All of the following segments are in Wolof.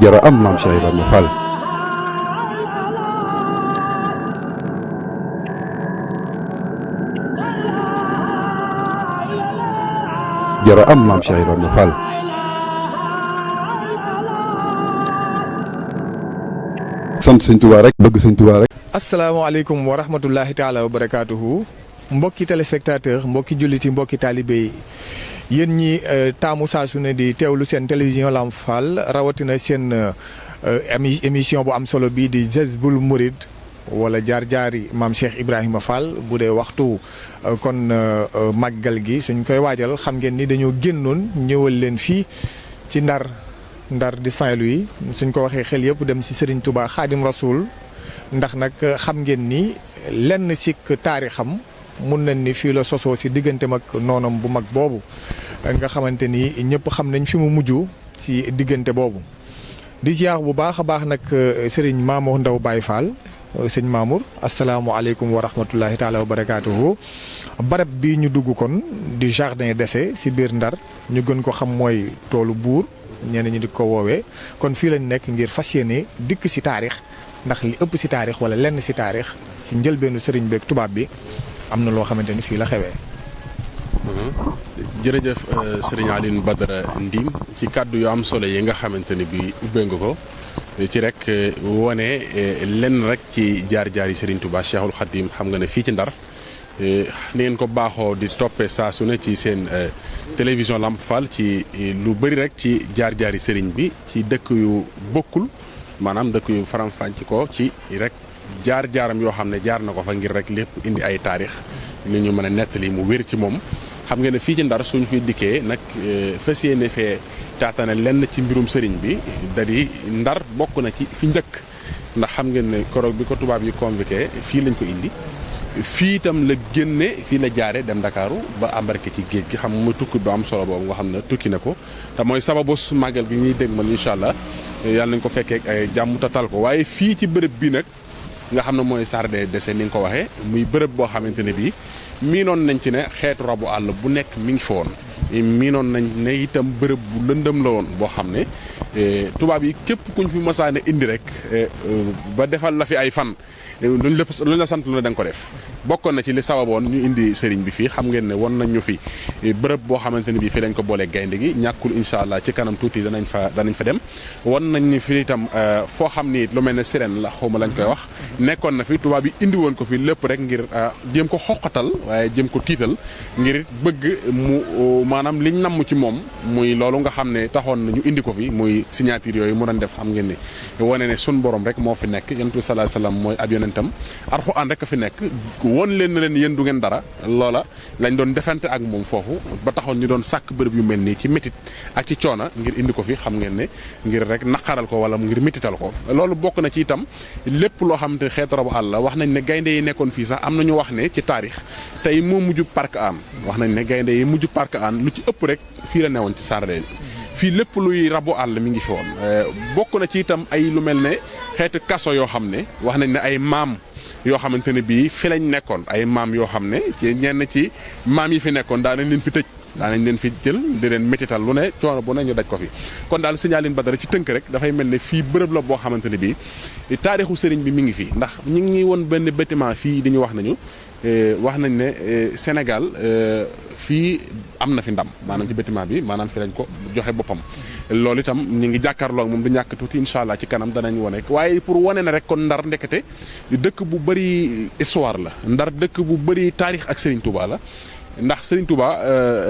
jara am maam Cheikh Ibrahima Fall. jara am maam Cheikh Ibrahima Fall. sant sëñ Tuubaa rek bëgg sëñ Tuubaa rek. asalaamaaleykum wa rahmatullahi taala wa barakaatuhu mbokki téléspectateur mbokki julliti mbokki taalibe yi yéen ñi taamu saa su ne di teewlu seen télévision Lamp Fall rawatina seen émission bu am solo bii di Jazboul Mouride wala jaar-jaari maam Cheikh Ibrahima Fall bu dee waxtu kon màggal gi suñ koy waajal xam ngeen ni dañoo génnoon ñëwal leen fii ci Ndar di Saint-Louis suñ ko waxee xel yëpp dem ci Serigne Touba Khadim Rasoul ndax nag xam ngeen ni lenn sikk taarixam mun nañ ni fii la sosoo si diggante mag noonam bu mag boobu nga xamante ni ñëpp xam nañ fi mu mujj si diggante boobu. di ziar bu baax a baax nag Serigne Mamour Ndaw Baye Fall sëñ Mamour asalaamualeykum wa rahmatullahi taala wa barakaatuhu. barab bii ñu dugg kon di jardin d'essai si biir Ndar ñu gën ko xam mooy toolu buur ñeneen ñi di ko woowee kon fii lañ nekk ngir fas yéene dikk si taarix. ndax li ëpp si taarix wala lenn si taarix si njëlbeenu sëriñ beeg tubaab bi am na loo xamante ni fii la xewee. jërëjëf sëriñ Alioune Badara Ndim ci kàddu yu am solo yi nga xamante ni bi ubbee nga ko ci rek wone lenn rek ci jaar-jaar yi sëriñ Touba Cheikhul Khadim xam nga ne fii ci Ndar ni ngeen ko baaxoo di toppee saa su ne ci seen télévision Lamp Fall ci lu bëri rek ci jaar-jaar yi sëriñ bi ci dëkk yu bokkul. maanaam dëkk yu faram-fàcc ko ci rek jaar-jaaram yoo xam ne jaar na ko fa ngir rek lépp indi ay taarix li ñu mën a nettali mu wér ci moom xam nga ne fii ci Ndar suñu fi dikkee nag fas yéene fee taatane lenn ci mbirum sëriñ bi da di Ndar bokk na ci fi njëkk ndax xam ngeen ne koroog bi ko tubaab yi convoqué fii lañ ko indi fii itam la génne fii la jaare dem Ndakaaru ba embarqué ci géej gi xam muy tukki bu am solo boobu nga xam ne tukki na ko te mooy sababus màggal gi ñuy dégg man incha allah yàlla nañ ko fekkee ay jàmm tatal ko waaye fii ci bërëb bi nag nga xam ne mooy jardin d'essai ni nga ko waxee muy bërëb boo xamante ne bii miinoon nañ ci ne xeetu rabu àll bu nekk mi ngi fa woon miinoon nañ ne itam bërëb bu lëndëm la woon boo xam ne tubaab yi képp kuñ fi masaane indi rek ba defal la fi ay fan luñ la sant lu ne da nga ko def bokkoon na ci li sababoon ñu indi sëriñ bi fii xam ngeen ne won nañ ñu fi bërëb boo xamante ne bii fii lañ ko boolee gaynde gi ñàkkul incha allah ci kanam tuuti danañ fa dem won nañ ni fii itam foo xam ni lu mel ne sirène la xawma lañ koy wax nekkoon na fi tubaab yi indi woon ko fi lépp rek ngir jéem ko xoqatal waaye jéem ko tiital ngir bëgg mu maanaam liñ namm ci moom muy loolu nga xam ne taxoon na ñu indi ko fi muy signature yooyu mu doon def xam ngeen ne wane ne sun borom rek moo fi nekk yonent bi sallallahu alayhi wasallam mooy ab yonentam Alxuraan rek a fi nekk woon leen na leen yéen du ngeen dara loola lañ doon defante ak moom foofu ba taxoon ñu doon sàkk bërëb yu mel nii ci métit ak ci coona ngir indi ko fi xam ngeen ne ngir rek naqaral ko wala ngir métital ko loolu bokk na ci itam lépp loo xamante ne xeetu rabu àll wax nañ ne gaynde yi nekkoon fii sax am na ñu wax ne ci taarix tey moo mujj parc an wax nañ ne gaynde yi mujj parc an lu ci ëpp rek fii la newoon ci sardin fii lépp luy rabu àll mi ngi fi woon bokk na ci itam ay lu mel ne xeetu kaso yoo xam ne wax nañ ne ay maam yoo xamante ne bii fi lañ nekkoon ay maam yoo xam ne ci ñenn ci maam yi fi nekkoon daa nañ leen fi tëj daa nañ leen fi jël di leen métital lu ne coono bu ne ñu daj ko fi kon daal Sëñ Alioune Badara ci tënk rek dafay mel ne fii bërëb la boo xamante ne bii taarixu sëriñ bi mi ngi fi ndax ñu ngi woon benn bâtiment fii di ñu wax nañu wax nañ ne Sénégal fii am na fi ndam maanaam ci bâtiment bi maanaam fi lañ ko joxe boppam loolu itam ñu ngi jàkkaarloo ak moom du ñàkk tuuti incha allah ci kanam danañ wone waaye pour wane na rek kon Ndar ndekete dëkk bu bëri histoire la Ndar dëkk bu bëri taarix ak Serigne Touba la ndax Serigne Touba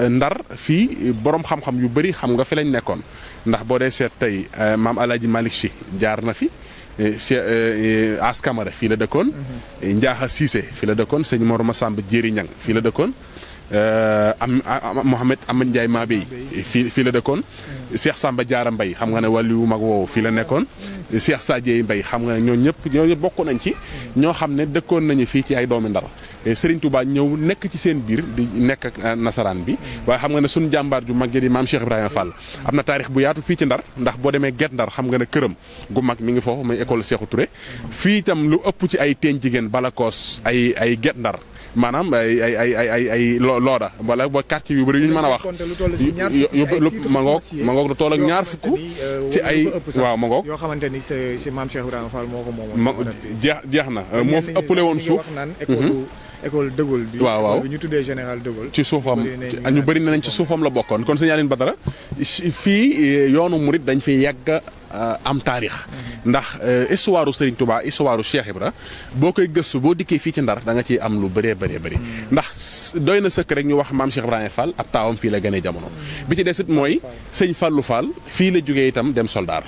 Ndar fii borom xam-xam yu bëri xam nga fi lañ nekkoon ndax boo dee seet tey maam El Hadj Malick Sy jaar na fi. As Camara fii la dëkkoon. Ndiakha Cissé fii la dëkkoon sëñ Mor Massamba Jéeri Ñang fii la dëkkoon. Mohamed Amad Ndiaye Mabey fii la dëkkoon. Cheikh Samba Diarra Mbaye xam nga ne wàllu mag woowu fii la nekkoon. Cheikh Sadio Mbaye xam nga ne ñoo ñëpp bokk nañ ci. ñoo xam ne dëkkoon nañu fii ci ay doomi Ndar Serigne Touba ñëw nekk ci seen biir di nekk ak nasaraan bi waaye xam nga ne suñu jàmbaar ju mag di maam Cheikh Ibrahima Fall am na taarix bu yaatu fii ci Ndar ndax boo demee Guet Ndar xam nga ne këram gu mag mi ngi foofu muy école Cheikhou Touré fii itam lu ëpp ci ay teen jigéen Balakoos ay Guet Ndar maanaam ay looda wala ba quartier yu bëri yu ñu mën a wax ma ngoog lu toll ak ñaar fukk ci ay waaw ma ngoog yoo xamante ni c'est maam Cheikh Ibrahima Fall moo ko moomoon jeex na moo fi ëppale woon suuf école de Gaulle bi waaw bi ñu tuddee général de Gaulle ci suufam ñu bëri nañ ci suufam la bokkoon kon sëñ Aline Badara fii yoonu murit dañ fi yàgg am taarix ndax histoire Serigne Touba histoire Cheikh Ibra boo koy gëstu boo dikkee fii ci Ndar da nga ciy am lu bëree bëri ndax doy na sëkk rek ñu wax maam Cheikh Ibrahima Fall ab taawam fii la gënee jamono bi ci desit mooy sëñ Fallou Fall fii la jógee itam dem soldaar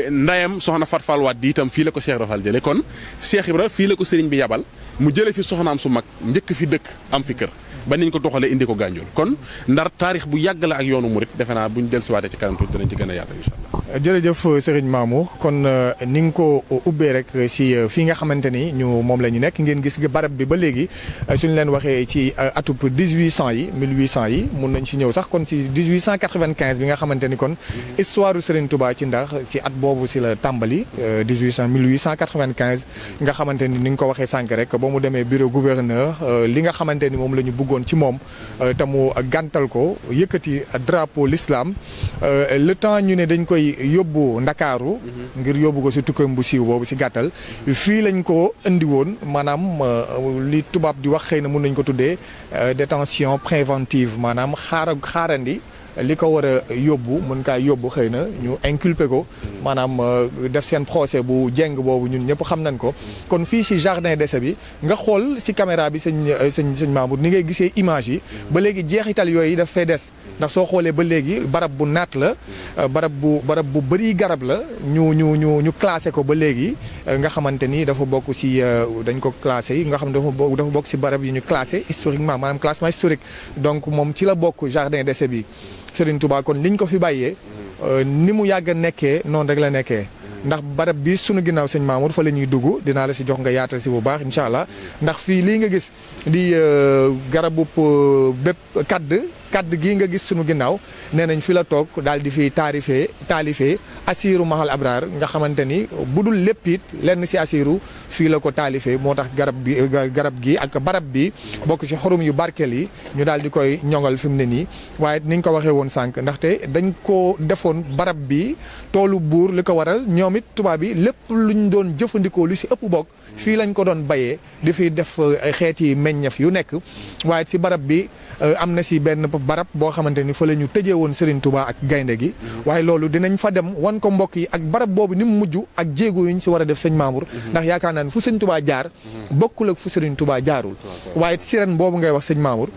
ndayam soxna Fat Fall Wade di itam fii la ko Cheikh Ibra Fall jële kon Cheikh Ibra fii la ko Serigne bi yabal mu jële fi soxnaam su mag njëkk fi dëkk am fi kër ba niñ ko toxalee indi ko Gànjool kon Ndar taarix bu yàgg la ak yoonu murit defe naa buñ dellusiwaatee ci kanam tuuti dinañ ci gën a yaatu incha allah. jërëjëf Serigne Mamour kon ni nga ko ubbee rek si fii nga xamante ni ñu moom la ñu nekk ngeen gis barab bi ba léegi suñu leen waxee ci atub 1800 yi 1800 yi mun nañ si ñëw sax kon si 1895 bi nga xamante ni kon histoire Serigne Touba ci Ndar si at boobu si la tàmbali 1895 nga xamante ni nga ko waxee sànq rek ba mu demee bureau gouverneur li nga xamante ni moom la ñu bëggoon ci moom te mu gàntal ko yëkkati drapeau l'islam le temps ñu ne dañ koy yóbbu Ndakaaru ngir yóbbu ko si tukkeem bu siiw boobu si gàttal fii lañ ko indi woon maanaam li tubaab di wax xëy na mun nañ ko tuddee détention préventive maanaam xaarandi li ko war a yóbbu mën kaa yóbbu xëy na ñu inculpé ko maanaam def seen procès bu jeng boobu ñun ñëpp xam nañ ko kon fii si jardin d'essai bi nga xool si caméra bi sëñ Mamour ni ngay gisee image yi ba léegi jeexital yooyu daf fay des ndax soo xoolee ba léegi barab bu naat la barab bu bëri garab la ñu classé ko ba léegi nga xamante ni dafa bokk si dañ ko classé yi nga xam dafa bokk si barab yi ñu classé historiquement maanaam classement historique donc moom ci la bokk jardin d'essai bi Serigne Touba kon liñ ko fi bàyyee ni mu yàgg a nekkee noonu rek la nekkee ndax barab bi sunu ginnaaw sëñ Mamour fa la ñuy dugg dinaa la si jox nga yaatal si bu baax incha allah ndax fii lii nga gis di garabu bépp kadd gii nga gis sunu ginnaaw nee nañ fi la toog daal di fi taalifee Asiiru Mahal Abraar nga xamante ni bu dul lépp it lenn si Asiiru fii la ko taalifee moo tax garab gi ak barab bi bokk si xorum yu barkeel yi ñu daal di koy ñoŋal fi mu ne nii waaye ni nga ko waxee woon sànq ndaxte dañ ko defoon barab bi toolu buur li ko waral ñoom it tubaab bi lépp luñ doon jëfandikoo lu si ëpp bokk fii lañ ko doon bayee di fi def xeeti meññeef yu nekk waaye si barab bi am na si benn barab boo xamante ni fa la ñu tëjee woon Serigne Touba ak gaynde gi waaye loolu dinañ fa dem wan ko mbokk yi ak barab boobu ni mu mujj ak jéego yi ñu si war a def sëñ Mamour ndax yaakaar naa ne fu Serigne Touba jaar bokkul ak fu Serigne Touba jaarul waaye sirène boobu ngay wax sëñ Mamour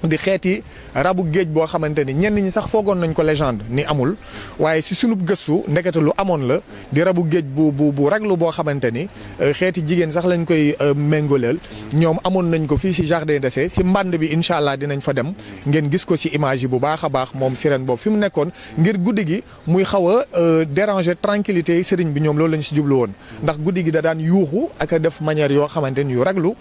di xeeti rabu géej boo xamante ni ñenn ñi sax foogoon nañ ko légende ni amul waaye si sunub gëstu ndekete lu amoon la di rabu géej bu raglu boo xamante ni xeeti jigéen sax lañ koy méngoleel ñoom amoon nañ ko fii si jardin d'essai si mbànd bi incha allah dinañ fa dem ngeen gis ko si image yi bu baax a baax moom sirène boobu fi mu nekkoon ngir guddi gi muy xaw a déranger tranquillité sëriñ bi ñoom loolu lañ si jublu woon ndax guddi gi da daan yuuxu ak a def manière yoo xamante ni yu raglu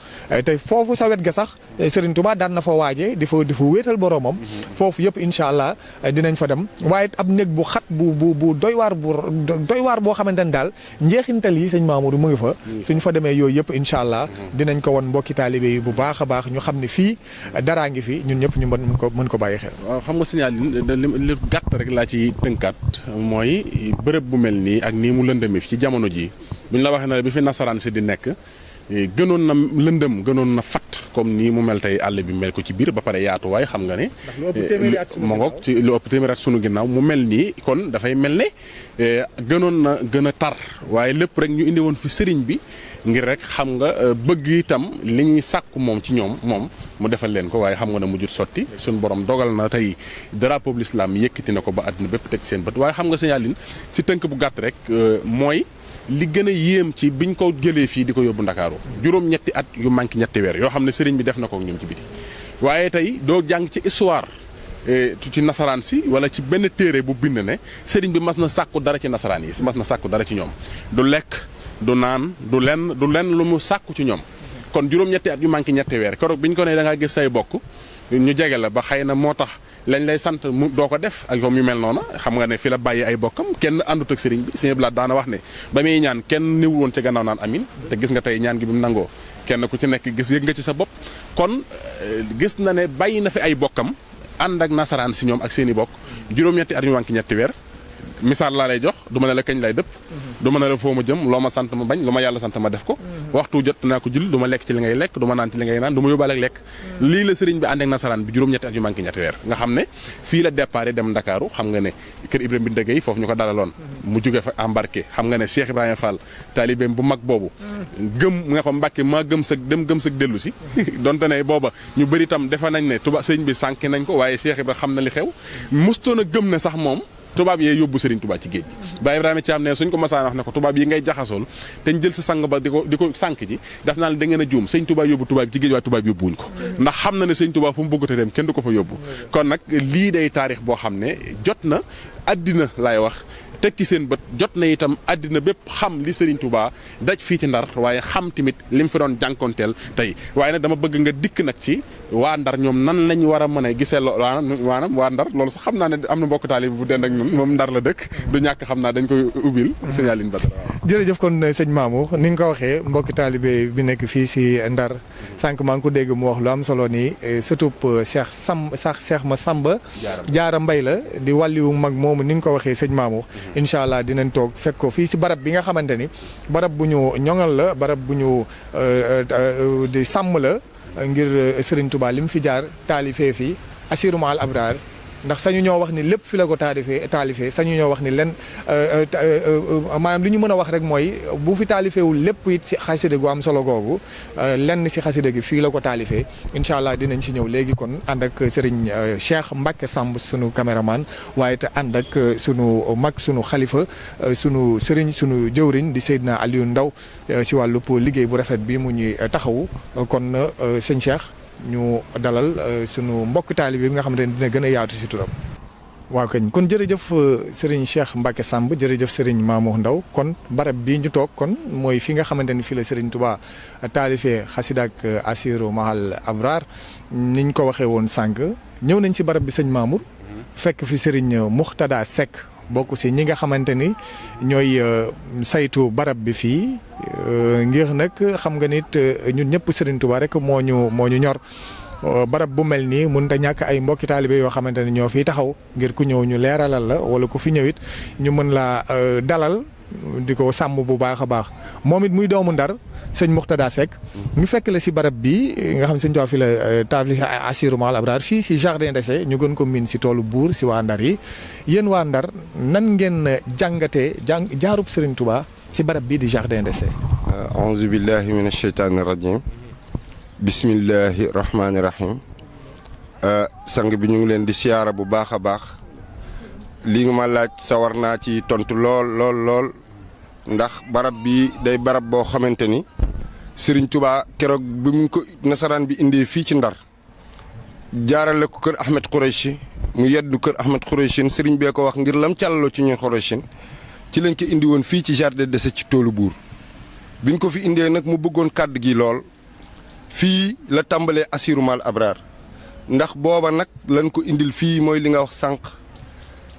te foofu sa wet ga sax Sëriñ Tuubaa daan na fa waajee di fa wéetal boroomam foofu yëpp incha allah dinañ fa dem waaye ab néeg bu xat bu doy waar boo xamante ni daal njeexintal yi sëñ Mamour mu ngi fa suñ fa demee yooyu yëpp incha allah dinañ ko won mbokki taalibe yi bu baax a baax ñu xam ne fii daraa ngi fi ñun ñëpp ñu mën ko bàyyi xel. waaw xam nga signal li gàtt rek laa ci tënkaat mooy bërëb bu mel nii ak nii mu lëndëmee fi ci jamono ji buñ la waxee na bi fi nasaraan si di nekk gënoon na lëndëm gënoon na fat comme nii mu mel tey àll bi mel ko ci biir ba pare yaatuwaay xam nga ne ma ngoog ci lu ëpp téeméeri at sunu ginnaaw mu mel nii kon dafay mel ne gënoon na gën a tar waaye lépp rek ñu indi woon fi sëriñ bi ngir rek xam nga bëgg itam li ñuy sàkku moom ci ñoom moom mu defal leen ko waaye xam nga ne mujjut sotti suñu borom dogal na tey drapeau l'islam yëkkati na ko ba àdduna bépp teg seen bët waaye xam nga signalin ci tënk bu gàtt rek mooy li gën a yéem ci biñ ko jëlee fii di ko yóbbu Ndakaaru juróom-ñetti at yu manqué ñetti weer yoo xam ne sëriñ bi def na ko ak ñoom ci biti waaye tey doo jàng ci histoire ci nasaraan si wala ci benn téere bu bind ne sëriñ bi mas na sàkku dara ci nasaraan yi mas na sàkku dara ci ñoom du lekk du naan du lenn lu mu sàkku ci ñoom kon juróom-ñetti at yu manqué ñetti weer keroog bi ñu ko ne da ngaa gis say bokk ñu jege la ba xëy na moo tax lañ lay sant mu doo ko def ak yoom yu mel noonu xam nga ne fi la bàyyi ay bokkam kenn àndut ak sëriñ bi sëñ Blaat daana wax ne ba muy ñaan kenn niwul woon ci gannaaw naan amin te gis nga tey ñaan gi bi mu nangoo kenn ku ci nekk gis yëg nga ci sa bopp kon gis na ne bàyyi na fi ay bokkam ànd ak nasaraan si ñoom ak seen i bokk juróom-ñetti at yu manqué ñetti weer misaal laa lay jox du ma ne la kañ lay dëpp du ma ne la foo ma jëm loo ma sant ma bañ lu ma yàlla sant ma def ko waxtu jot naa ko jul du ma lekk ci li ngay lekk du ma naan ci li ngay naan du ma yóbbaale ak lekk lii la sëriñ bi ànd ak nasaraan bi juróom-ñetti at yu manqué ñetti weer nga xam ne fii la départ dem Ndakaaru xam nga ne kër Ibrahima Binta Gueye foofu ñu ko dalaloon mu jóge fa embarqué xam nga ne Cheikh Ibrahima Fall taalibeem bu mag boobu gëm nga ko Mbàkke maa gëm sag dellu si donte ne booba ñu bëri tam defe nañ ne tuba sëriñ bi sànki nañ ko waaye Cheikh Ibrahima xam na li xew mustoon a gëm ne sax moom tubaab yee yóbbu Serigne Touba ci géej gi Baye Ibrahima Thiam ne suñ ko masaan wax ne ko tubaab yi ngay jaxasool te ñu jël sa sang ba di ko sànk ji daf naa da ngeen a juum sëñ Touba yóbbu tubaab yi ci géej waaye tubaab yóbbuwuñ ko ndax xam na ne sëñ Touba fu mu bëgg te dem kenn du ko fa yóbbu kon nag lii day taarix boo xam ne jot na àddina laay wax teg ci seen bët jot na itam àddina bépp xam li Serigne Touba daj fii ci Ndar waaye xam tamit li mu fi doon jànkonteel tey waaye nag dama bëgg nga dikk nag ci waa Ndar ñoom nan lañ war a mën a gisee maanaam waa Ndar loolu sax xam naa ne am na mbokk taalibe bu dend ak ñun moom Ndar la dëkk du ñàkk xam naa dañ koy ubbil sëñ Aline Badara jërëjëf kon sëñ Mamour ni nga ko waxee mbokki taalibe bi nekk fii si Ndar sànq maa ngi ko dégg mu wax lu am solo nii surtout Cheikh Massamba Jaara Mbay la di wàlliwu mag moomu ni nga ko waxee sëñ Mamour incha allah dinañ toog fekk ko fii si barab bi nga xamante ni barab bu ñu ñoŋal la barab bu ñu di sàmm la ngir Serigne Touba li mu fi jaar taalifee fii Assirou Al Abrar ndax sañu ñoo wax ni lépp fi la ko taalifee sañu ñoo wax ni len maanaam li ñu mën a wax rek mooy bu fi taalifeewul lépp it si xasida gu am solo googu lenn si xasida gi fii la ko taalifee incha allah dinañ si ñëw léegi kon ànd ak Serigne Cheikh Mbacke Samb sunu caméraman waaye te ànd ak sunu mag sunu xalifa sunu Serigne sunu jëwriñ di Seydina Aliou Ndaw si wàllub liggéey bu rafet bi mu ñuy taxawu kon sëñ Cheikh. ñu dalal sunu mbokk taalibe bi nga xamante ne dina gën a yaatu si turam. waaw kañ kon jërëjëf Serigne Cheikh Mbacke Samb jërëjëf Serigne Mamour Ndaw kon barab bii ñu toog kon mooy fi nga xamante ni fii la Serigne Touba taalifee xasida ak Assirou Al Abrar niñ ko waxee woon sànq ñëw nañ si barab bi sëñ Mamour. fekk fi Serigne Muxtada Seck bokk si ñi nga xamante ni ñooy saytu barab bi fii ngir nag xam nga nit ñun ñëpp Serigne Touba rek moo ñu ñor barab bu mel nii mënut a ñàkk ay mbokki taalibe yoo xamante ne ñoo fiy taxaw ngir ku ñëw ñu leeralal la wala ku fi ñëwit ñu mën laa dalal di ko sàmm bu baax a baax moom it muy doomu Ndar sëñ Muxtada Seck ñu fekk la si barab bi nga xam sëñ Touba fi la taalif Assirou Al Abrar fii si jardin d'essai ñu gën ko miin si toolu buur si waa Ndar yi yéen waa Ndar nan ngeen jàngatee jaarub Serigne Touba si barab bii di jardin d'essai. aouzu billahi min asheytaani rajim bismillahi rahmaani rahim sang bi ñu ngi leen di siyaara bu baax a baax lii nga ma laaj sawar naa ci tontu lool ndax barab bi day barab boo xamante ni Serigne Touba keroog bi mu ko nasaraan bi indee fii ci Ndar jaarale ko kër Ahmed Khoureychi mu yeddu kër Ahmed Khoureychi Serigne bee ko wax ngir lam càllaloo ci ñun Khoureychi ci lañ ko indi woon fii ci jardin d'essai ci toolu buur biñ ko fi indee nag mu bëggoon kàddu gi lool fii la tàmbalee Assirou Al Abrar ndax booba nag lañ ko indil fii mooy li nga wax sànq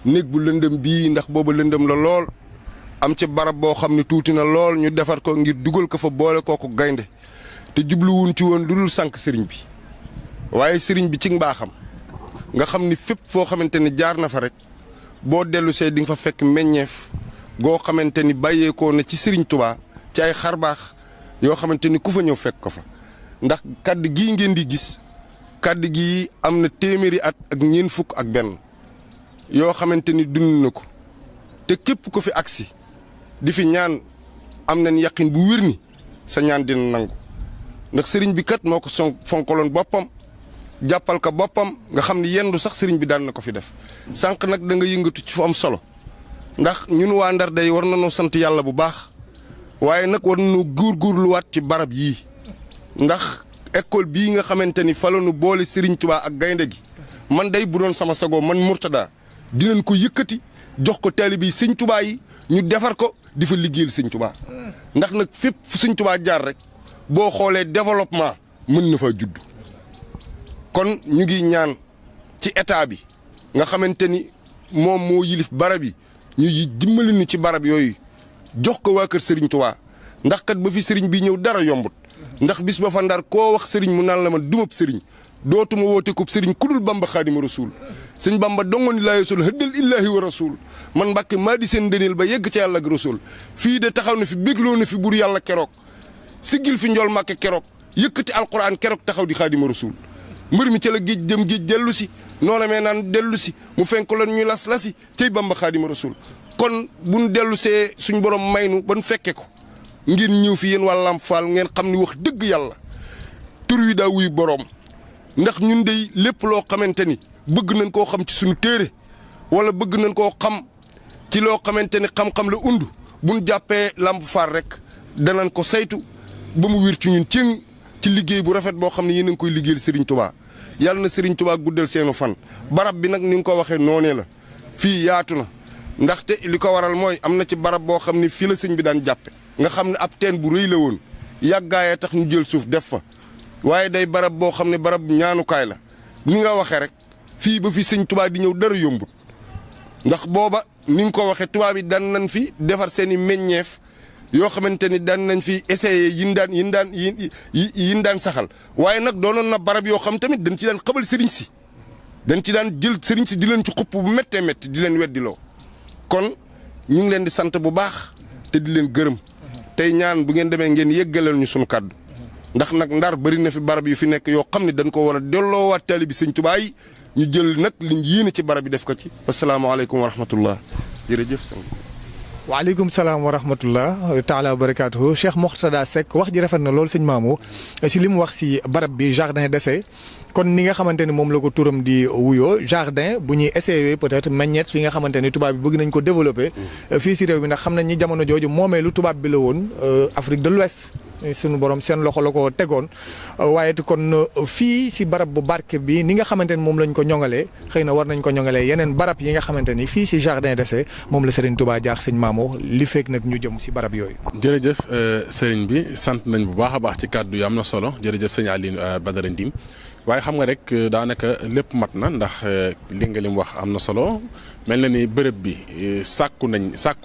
néeg bu lëndëm bii ndax booba lëndëm la lool am ci barab boo xam ne tuuti na lool ñu defar ko ngir dugal ko fa boole kooku gaynde te jubluwuñ ci woon lu dul sànq sëriñ bi waaye sëriñ bi ci mbaaxam nga xam ni fépp foo xamante ni jaar na fa rek boo dellu see di nga fa fekk meññeef goo xamante ni bàyyeekoo na ci Serigne Touba ci ay xarbaax yoo xamante ni ku fa ñëw fekk ko fa ndax kàddu gii ngeen di gis kàddu gii am na téeméeri at ak ñeent fukk ak benn yoo xamante ni dund na ko te képp ko fi agsi di fi ñaan am nañ yaqin bu wér ni sa ñaan dina nangu ndax Serigne bi kat moo ko fonkaloon boppam jàppal ko boppam nga xam ni yendu sax Serigne bi daan na ko fi def sànq nag da nga yëngatu ci fu am solo ndax ñun waa Ndar day war nañoo sant yàlla bu baax waaye nag war nañoo góorgóorluwaat ci barab yii ndax école bii nga xamante ni fa la nu boole Serigne Touba ak gaynde gi man day bu doon sama sagoo man Mourtada dinañ ko yëkkati jox ko taalibe yi Sëñ Touba yi ñu defar ko di fa liggéeyal Sëñ Touba ndax nag fépp fu Sëñ Touba jaar rek boo xoolee développement mën na fa judd. kon ñu ngi ñaan ci état bi nga xamante ni moom moo yilif barab yi ñu dimbali ñu ci barab yooyu jox ko waa kër Serigne Touba ndax kat ba fi Serigne bi ñëw dara yombut ndax bis ba fa Ndar koo wax Serigne mu naan la man dumab Serigne dootuma woote ko Serigne kudul Bamba Xaadimu Rasuul sëñ Bamba dongoon laa yosul hëddal illaahi wa rasul man Mbàkke maa di seen dëneel ba yegg ca yàlla ak rasul fii de taxaw na fi bégloo na fi bur yàlla keroog siggil fi njool Mbàkke keroog yëkkati alquran keroog taxaw di Xaadimu Rasuul mbër mi ca la géej dem géej dellu si noona mee naan dellu si mu fenk lan ñu las-lasi cey Bamba Xaadimu Rasuul kon buñ dellu see suñ borom maynu ban fekke ko ngir ñëw fi yéen waa Lamp Fall ngeen xam ni wax dëgg yàlla tur wi daa wuy borom ndax ñun dey lépp loo xamante ni bëgg nañ koo xam ci suñu téere wala bëgg nañ koo xam ci loo xamante ni xam-xam la undu buñ jàppee Lamp Fall rek danañ ko saytu ba mu wér ci ñun ci liggéey bu rafet boo xam ne yéen a ngi koy liggéeyal Serigne Touba yàlla na Serigne Touba guddal seenu fan barab bi nag ni nga ko waxee noonee la fii yaatu na ndaxte li ko waral mooy am na ci barab boo xam ne fii la sëñ bi daan jàppe nga xam ne ab teen bu rëy la woon yàggaayee tax ñu jël suuf def fa waaye day barab boo xam ne barab ñaanukaay la ni nga waxee rek fii ba fi sëñ Touba di ñëw dara yombut ndax booba ni nga ko waxee tubaab yi daan nañ fi defar seen i meññeef yoo xamante ni daan nañ fi essayé yin daan saxal waaye nag doonoon na barab yoo xam tamit dañ ci daan xabal sëriñ si dañ ci daan jël sëriñ si di leen ci xupp bu méttee métti di leen weddiloo kon ñu ngi leen di sant bu baax te di leen gërëm tey ñaan bu ngeen demee ngeen yëggaleel ñu sunu kàddu ndax nag Ndar bëri na fi barab yu fi nekk yoo xam ne dañ ko war a delloowaat taalibe bi sëñ Tuubaa yi ñu jël nag liñ yéene ci barab yi def ko ci. asalaamaaleykum wa rahmatullah jërëjëf sëñ. waaleykum salaam wa rahmatullah taala wa barakaatuhu Cheikh Mourtada Seck wax ji rafet na loolu sëñ Mamou si li mu wax si barab bi jardin d'essai kon ni nga xamante ni moom la ko turam di wuyoo jardin bu ñuy essayer peut-être meññeet fi nga xamante ni tubaab bi bëgg nañ ko développer fii si réew mi ndax xam nañ ni jamono jooju moomee lu tubaab bi la woon Afrique de l'Ouest sunu borom seen loxo la ko tegoon waaye kon fii si barab bu barke bi ni nga xamante ni moom lañ ko ñoŋalee xëy na war nañ ko ñoŋalee yeneen barab yi nga xamante ni fii si jardin d'essai moom la Serigne Touba jaax sëñ Mamou li fekk nag ñu jëm si barab yooyu. jërëjëf Serigne bi sant nañ bu baax a baax ci kàddu yi am na solo jërëjëf sëñ Aline Badara Ndim waaye xam nga rek daanaka lépp mat na ndax li nga lim wax am na solo mel na ni bërëb bi sàkku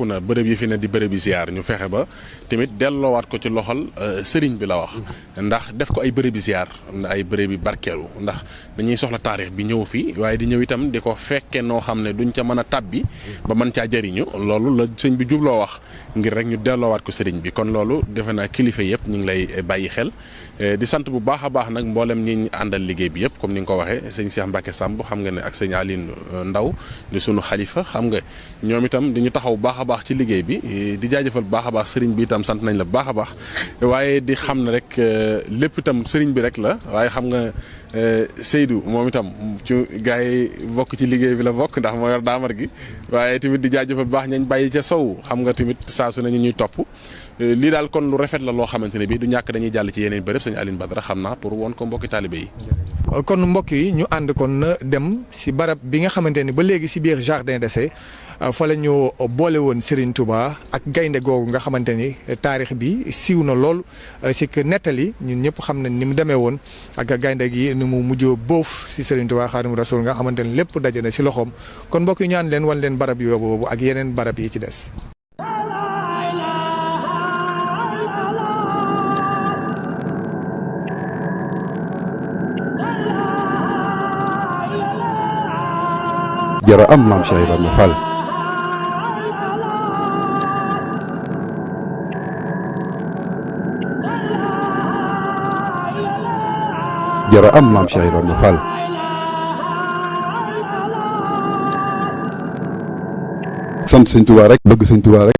na bërëb yi fi ne di bërëb yi ziar ñu fexe ba tamit delloowaat ko ci loxol sëriñ bi la wax ndax def ko ay bërëb yi ziar ay bërëb yi barkeelu ndax dañuy soxla taarix bi ñëw fi waaye di ñëw itam di ko fekke noo xam ne duñ ca mën a tàbbi ba mën caa jëriñu loolu la sëñ bi jubloo wax ngir rek ñu delloowaat ko sëriñ bi kon loolu defe naa kilifa yëpp ñu ngi lay bàyyi xel di sant bu baax a baax nag mboolem ñi ñu àndal liggéey bi yëpp comme ni nga ko waxee sëñ Cheikh Mbacke Samb xam nga ne ak sëñ Aline Ndaw di sunu xalifa xam nga ñoom itam di ñu taxaw bu baax a baax ci liggéey bi di jaajëfal bu baax a baax sëriñ bi itam sant nañ la bu baax a baax waaye di xam ne rek lépp itam sëriñ bi rek la waaye xam nga Seydou moom itam ci gars yi bokk ci liggéey bi la bokk ndax moo yor daamar gi waaye tamit di jaajëfal bu baax ñañ bàyyi ca sow xam nga tamit saa su nañu ñuy topp lii daal kon lu rafet la loo xamante ne bi du ñàkk dañuy jàll ci yeneen bërëb sëñ Aline Badara xam naa pour woon ko mbokki taalibe yi. kon mbokk yi ñu ànd kon dem si barab bi nga xamante ni ba léegi si biir jardin d'essai fa la ñu boole woon Serigne Touba ak gaynde googu nga xamante ni taarix bi siiw na lool si que nettali ñun ñëpp xam nañ ni mu demee woon ak gaynde gi ni mu mujj boof si Serigne Touba Xaadimu Rasuul nga xamante ni lépp daje na si loxoom kon mbokk yi ñu ànd leen wan leen barab yooyu boobu ak yeneen barab yi ci des. jara am maam Cheikh Ibrahima Fall jara am maam Cheikh Ibrahima Fall sant sëñ Touba rek bëgg sëñ Touba rek